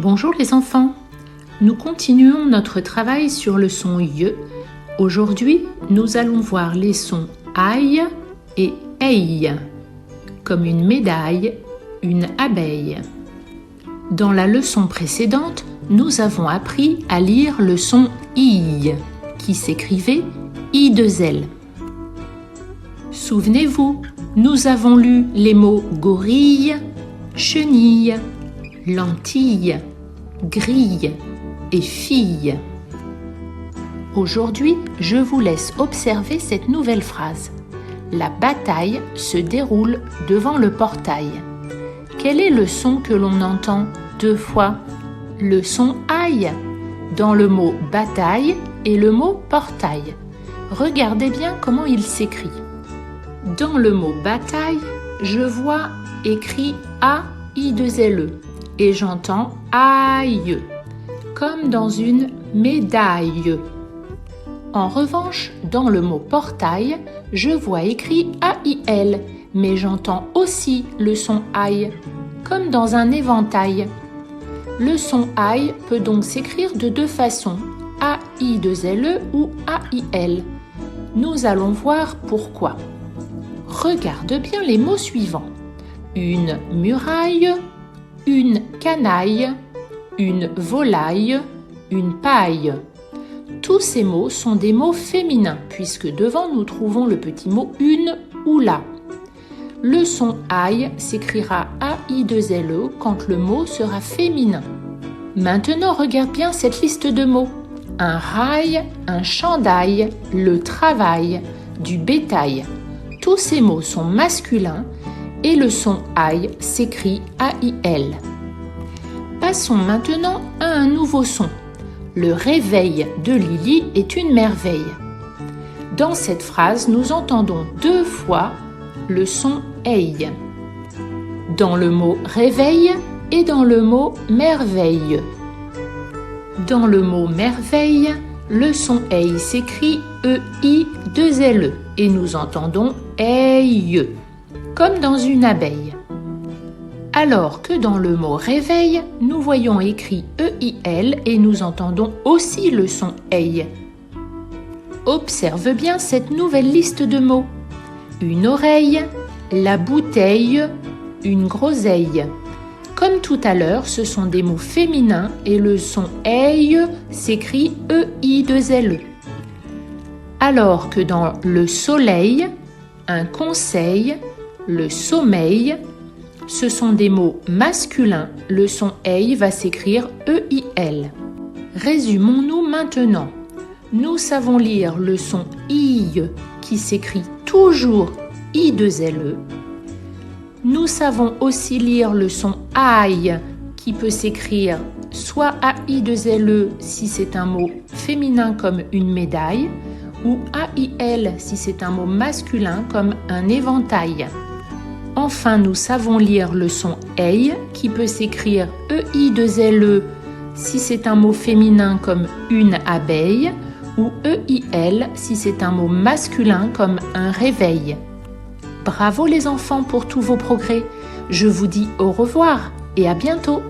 Bonjour les enfants, nous continuons notre travail sur le son Y. Aujourd'hui, nous allons voir les sons aïe et eille, comme une médaille, une abeille. Dans la leçon précédente, nous avons appris à lire le son I, qui s'écrivait I2L. Souvenez-vous, nous avons lu les mots gorille, chenille, lentille, grille et fille. Aujourd'hui, je vous laisse observer cette nouvelle phrase. La bataille se déroule devant le portail. Quel est le son que l'on entend deux fois? Le son aïe dans le mot bataille et le mot portail. Regardez bien comment il s'écrit. Dans le mot bataille, je vois écrit A-I-2-L-E et j'entends aïe, comme dans une médaille. En revanche, dans le mot portail, je vois écrit A-I-L, mais j'entends aussi le son aïe, comme dans un éventail. Le son aïe peut donc s'écrire de deux façons, A-I-2-L-E ou A-I-L. Nous allons voir pourquoi. Regarde bien les mots suivants. Une muraille, une canaille, une volaille, une paille. Tous ces mots sont des mots féminins puisque devant nous trouvons le petit mot une ou la. Le son aïe s'écrira A-I-2-L-E quand le mot sera féminin. Maintenant, regarde bien cette liste de mots. Un rail, un chandail, le travail, du bétail. Tous ces mots sont masculins et le son aïe s'écrit A-I-L. Passons maintenant à un nouveau son. Le réveil de Lily est une merveille. Dans cette phrase, nous entendons deux fois le son eille. Dans le mot réveil et dans le mot merveille. Dans le mot merveille, le son eille s'écrit E-I-2-L-E et nous entendons eille, comme dans une abeille. Alors que dans le mot réveil, nous voyons écrit E-I-L et nous entendons aussi le son eille. Observe bien cette nouvelle liste de mots. Une oreille, la bouteille, une groseille. Comme tout à l'heure, ce sont des mots féminins et le son eille s'écrit E-I-2-L-E. Alors que dans le soleil, un conseil, le sommeil, ce sont des mots masculins, le son eille va s'écrire E-I-L. Résumons-nous maintenant. Nous savons lire le son I qui s'écrit toujours I2L-E. Nous savons aussi lire le son aïe qui peut s'écrire soit AI2LE si c'est un mot féminin comme une médaille ou AIL si c'est un mot masculin comme un éventail. Enfin, nous savons lire le son eille qui peut s'écrire EI2LE si c'est un mot féminin comme une abeille ou EIL si c'est un mot masculin comme un réveil. Bravo les enfants pour tous vos progrès. Je vous dis au revoir et à bientôt.